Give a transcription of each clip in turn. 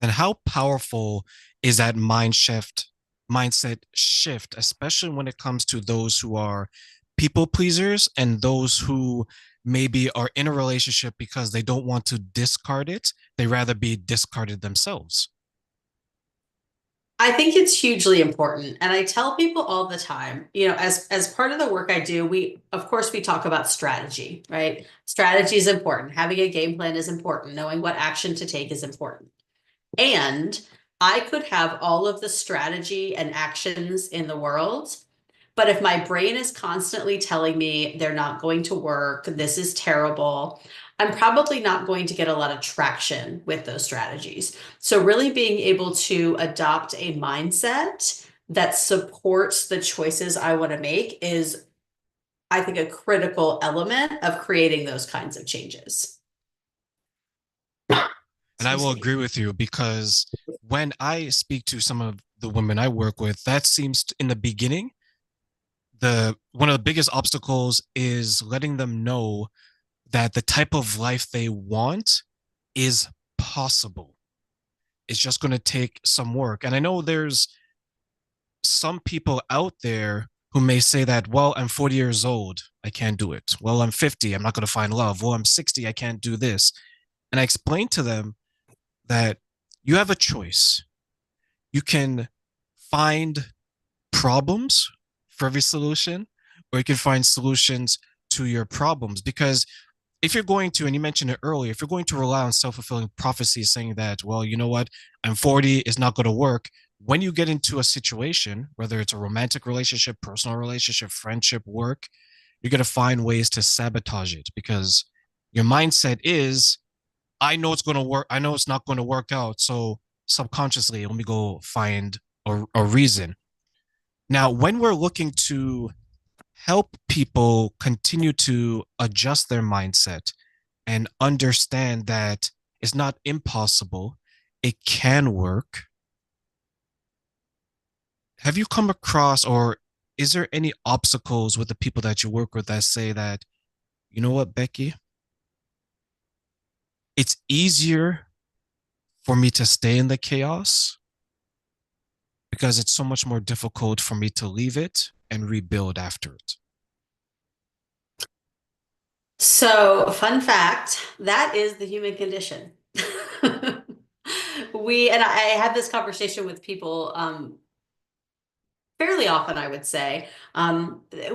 And how powerful is that mindset shift, especially when it comes to those who are people pleasers and those who maybe are in a relationship because they don't want to discard it. They rather be discarded themselves. I think it's hugely important. And I tell people all the time, as part of the work I do, we of course we talk about strategy, right? Strategy is important. Having a game plan is important. Knowing what action to take is important. And I could have all of the strategy and actions in the world, but if my brain is constantly telling me they're not going to work, this is terrible, I'm probably not going to get a lot of traction with those strategies. So, really being able to adopt a mindset that supports the choices I want to make is, I think, a critical element of creating those kinds of changes. And I Excuse will me. agree with you because when I speak to some of the women I work with, that seems in the beginning, the one of the biggest obstacles is letting them know that the type of life they want is possible. It's just going to take some work. And I know there's some people out there who may say that, well, I'm 40 years old, I can't do it. Well, I'm 50, I'm not going to find love. Well, I'm 60, I can't do this. And I explain to them that you have a choice. You can find problems for every solution, or you can find solutions to your problems. Because if you're going to, and you mentioned it earlier, if you're going to rely on self-fulfilling prophecy saying that, well, you know what, I'm 40, it's not going to work. When you get into a situation, whether it's a romantic relationship, personal relationship, friendship, work, you're going to find ways to sabotage it because your mindset is, I know it's going to work. I know it's not going to work out. So subconsciously, let me go find a reason. Now, when we're looking to help people continue to adjust their mindset and understand that it's not impossible, it can work. Have you come across, or is there any obstacles with the people that you work with that say that, you know what, Becky, it's easier for me to stay in the chaos because it's so much more difficult for me to leave it and rebuild after it? So, fun fact, that is the human condition. And I have this conversation with people fairly often, I would say.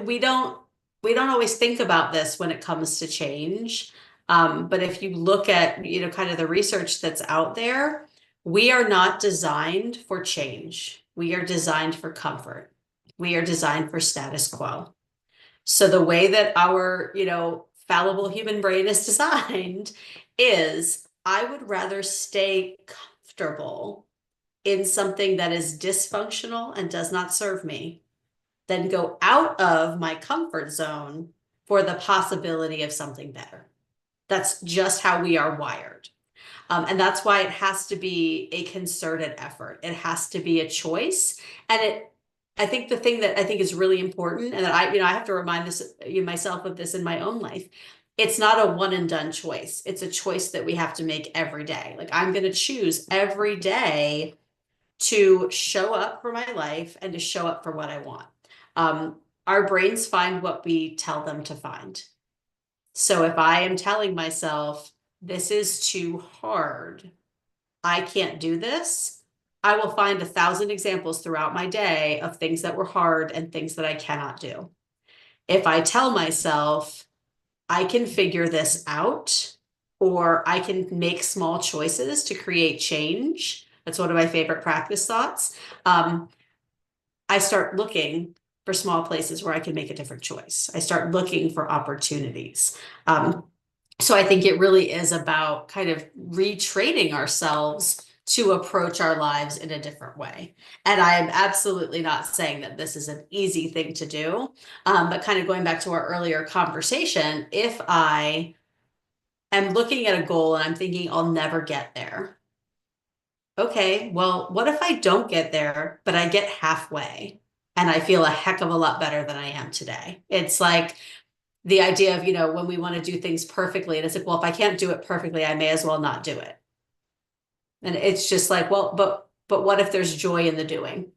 We don't always think about this when it comes to change. But if you look at, kind of the research that's out there, we are not designed for change. We are designed for comfort. We are designed for status quo. So the way that our, fallible human brain is designed is, I would rather stay comfortable in something that is dysfunctional and does not serve me than go out of my comfort zone for the possibility of something better. That's just how we are wired. And that's why it has to be a concerted effort. It has to be a choice. I think the thing that I think is really important, and that I have to remind myself of this in my own life. It's not a one and done choice. It's a choice that we have to make every day. Like, I'm going to choose every day to show up for my life and to show up for what I want. Our brains find what we tell them to find. So if I am telling myself, this is too hard, I can't do this, I will find 1,000 examples throughout my day of things that were hard and things that I cannot do. If I tell myself, I can figure this out, or I can make small choices to create change, that's one of my favorite practice thoughts. Um, I start looking for small places where I can make a different choice. I start looking for opportunities. Um, so I think it really is about kind of retraining ourselves to approach our lives in a different way. And I am absolutely not saying that this is an easy thing to do, but kind of going back to our earlier conversation, if I am looking at a goal and I'm thinking I'll never get there. Okay, well, what if I don't get there, but I get halfway and I feel a heck of a lot better than I am today? It's like the idea of, when we want to do things perfectly, and it's like, well, if I can't do it perfectly, I may as well not do it. And it's just like, well, but what if there's joy in the doing?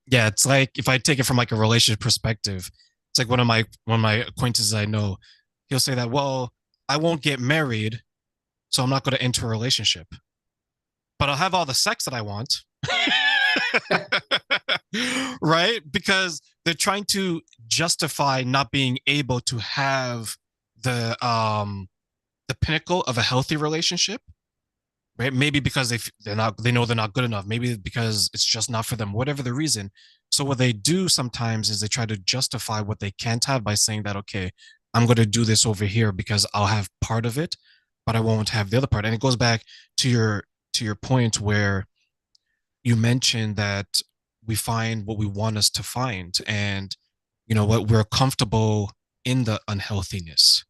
Yeah, it's like if I take it from like a relationship perspective, it's like one of my acquaintances I know, he'll say that, well, I won't get married, so I'm not going to enter a relationship, but I'll have all the sex that I want. Right? Because they're trying to justify not being able to have the pinnacle of a healthy relationship, right? Maybe because they know they're not good enough. Maybe because it's just not for them. Whatever the reason. So what they do sometimes is they try to justify what they can't have by saying that, okay, I'm going to do this over here because I'll have part of it, but I won't have the other part. And it goes back to your point where you mentioned that we find what we want us to find, and what we're comfortable in the unhealthiness.